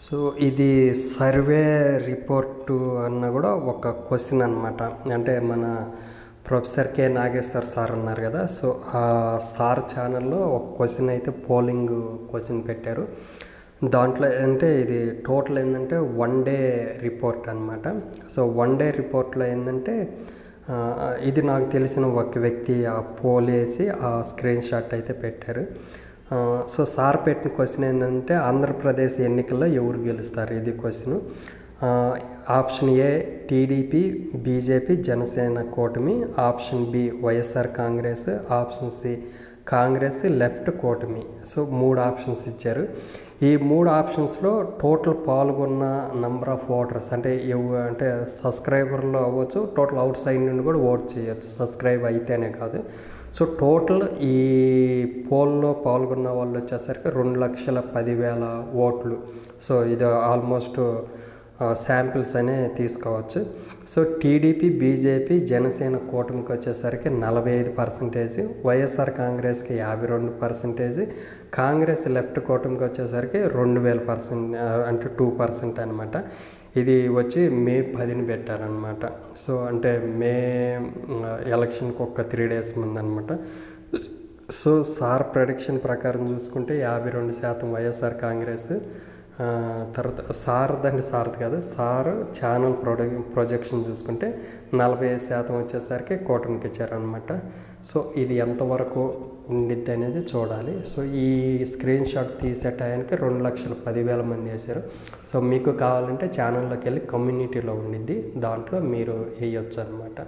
So ఇది survey report అన్న కూడా ఒక క్వశ్చన్ అనమాట. అంటే మన ప్రొఫెసర్ కె నాగేశ్వర్ సార్ ఉన్నారు కదా, సో ఆ సార్ ఛానల్లో ఒక క్వశ్చన్ అయితే పోలింగ్ క్వశ్చన్ పెట్టారు. దాంట్లో అంటే ఇది టోటల్ ఏంటంటే 1 డే రిపోర్ట్ అనమాట. సో 1 డే రిపోర్ట్లో ఏంటంటే ఇది నాకు తెలిసిన ఒక వ్యక్తి ఆ పోల్ వేసి ఆ స్క్రీన్ షాట్ అయితే పెట్టారు. సో సార్ పెట్టిన క్వశ్చన్ ఏంటంటే ఆంధ్రప్రదేశ్ ఎన్నికల్లో ఎవరు గెలుస్తారు, ఇది question. Option A TDP, BJP, Janasena కూటమి. Option B YSR Congress. Option C Congress left కూటమి. సో 3 ఆప్షన్స్ ఇచ్చారు. ఈ 3 ఆప్షన్స్లో టోటల్ పాల్గొన్న నంబర్ ఆఫ్ ఓటర్స్ అంటే అంటే సబ్స్క్రైబర్లో అవ్వచ్చు, టోటల్ అవుట్ సైడ్ నుండి కూడా ఓట్ చేయొచ్చు, సబ్స్క్రైబ్ అయితేనే కాదు. సో టోటల్ ఈ పోల్లో పాల్గొన్న వాళ్ళు వచ్చేసరికి 2,10,000 ఓట్లు. సో ఇది ఆల్మోస్ట్ శాంపిల్స్ అనే తీసుకోవచ్చు. సో టీడీపీ, బీజేపీ, జనసేన కూటమికి వచ్చేసరికి 45%, వైఎస్ఆర్ కాంగ్రెస్కి 52%, కాంగ్రెస్ లెఫ్ట్ కూటమికి వచ్చేసరికి 2,000% అంటే 2% అనమాట. ఇది వచ్చి మే 10ని పెట్టారనమాట. సో అంటే మే ఎలక్షన్కి ఒక 3 డేస్ ముందనమాట. సో సార్ ప్రెడిక్షన్ ప్రకారం చూసుకుంటే 52% వైఎస్ఆర్ కాంగ్రెస్, తర్వాత సార్ది కాదు, సార్ ఛానల్ ప్రొజెక్షన్ చూసుకుంటే 45% వచ్చేసరికి కూటమికి ఇచ్చారనమాట. సో ఇది ఎంతవరకు ఉండిద్ది అనేది చూడాలి. సో ఈ స్క్రీన్ షాట్ తీసే టయానికి 2,10,000 మంది వేశారు. సో మీకు కావాలంటే ఛానల్లోకి వెళ్ళి కమ్యూనిటీలో ఉండిద్ది, దాంట్లో మీరు వేయొచ్చు అనమాట.